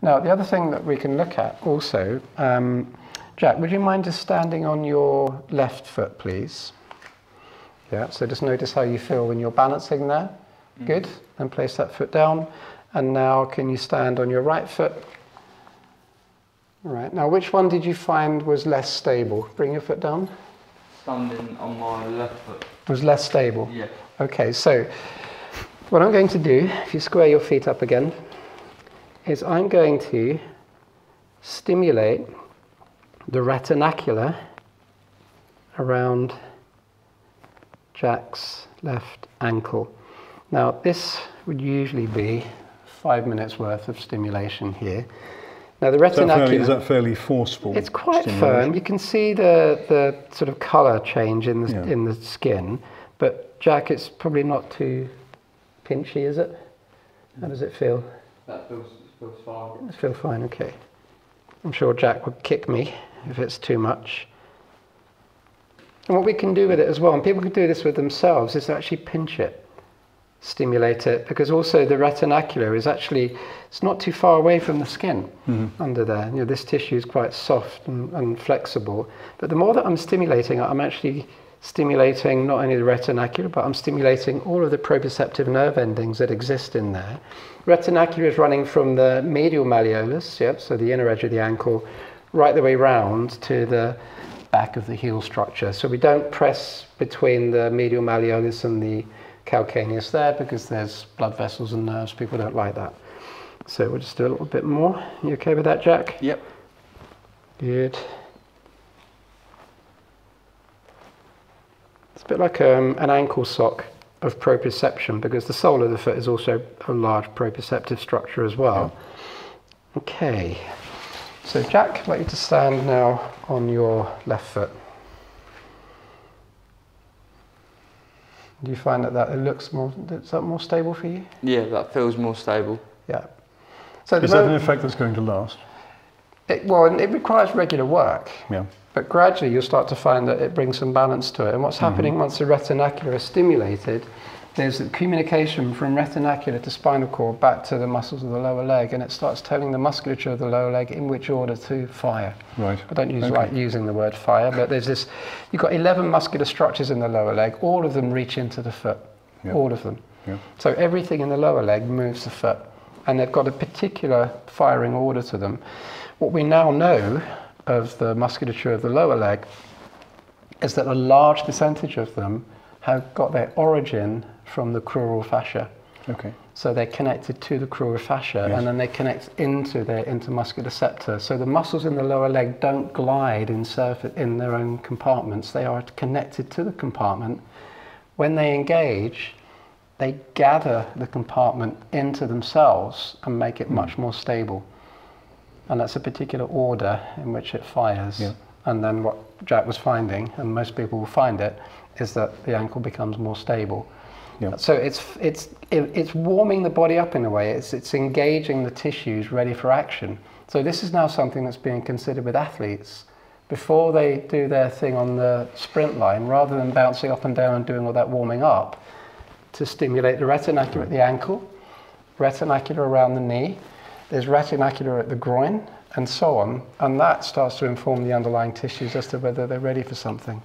Now, the other thing that we can look at also, Jack, would you mind just standing on your left foot, please? Yeah, so just notice how you feel when you're balancing there. Good, and place that foot down. And now can you stand on your right foot? All right, now which one did you find was less stable? Bring your foot down. Standing on my left foot. Was less stable? Yeah. Okay, so what I'm going to do, if you square your feet up again, is I'm going to stimulate the retinaculum around Jack's left ankle. Now this would usually be 5 minutes worth of stimulation here. Now the retinaculum... Is that fairly forceful? It's quite firm. You can see the sort of colour change in the skin, but Jack, it's probably not too pinchy, is it? How does it feel? That feels fine. It feels fine, okay. I'm sure Jack would kick me if it's too much. And what we can do with it as well, and people can do this with themselves, is to actually pinch it, stimulate it, because also the retinaculum is actually, it's not too far away from the skin under there. You know, this tissue is quite soft and flexible, but the more that I'm stimulating it, I'm actually stimulating not only the retinaculum, but I'm stimulating all of the proprioceptive nerve endings that exist in there. Retinaculum is running from the medial malleolus, yep, so the inner edge of the ankle, right the way round to the back of the heel structure. So we don't press between the medial malleolus and the calcaneus there because there's blood vessels and nerves. People don't like that. So we'll just do a little bit more. You okay with that, Jack? Yep. Good. It's a bit like an ankle sock of proprioception because the sole of the foot is also a large proprioceptive structure as well. Yeah. Okay. So Jack, I'd like you to stand now on your left foot. Do you find that it looks more, is that more stable for you? Yeah, that feels more stable. Yeah. So is that an effect that's going to last? Well, it requires regular work. Yeah. But gradually you'll start to find that it brings some balance to it. And what's happening once the retinaculum is stimulated, there's a communication from retinaculum to spinal cord back to the muscles of the lower leg, and it starts telling the musculature of the lower leg in which order to fire. Right. I don't like using the word fire, but there's this, you've got 11 muscular structures in the lower leg, all of them reach into the foot, all of them. Yeah. So everything in the lower leg moves the foot, and they've got a particular firing order to them. What we now know of the musculature of the lower leg is that a large percentage of them have got their origin from the crural fascia. Okay. So they're connected to the crural fascia, and then they connect into their intermuscular septa. So the muscles in the lower leg don't glide in their own compartments. They are connected to the compartment. When they engage, they gather the compartment into themselves and make it much more stable. And that's a particular order in which it fires. Yeah. And then what Jack was finding, and most people will find it, is that the ankle becomes more stable. Yeah. So it's warming the body up in a way. It's engaging the tissues ready for action. So this is now something that's being considered with athletes. Before they do their thing on the sprint line, rather than bouncing up and down and doing all that warming up, to stimulate the retinaculum at the ankle, retinaculum around the knee, there's retinaculum at the groin, and so on. And that starts to inform the underlying tissues as to whether they're ready for something.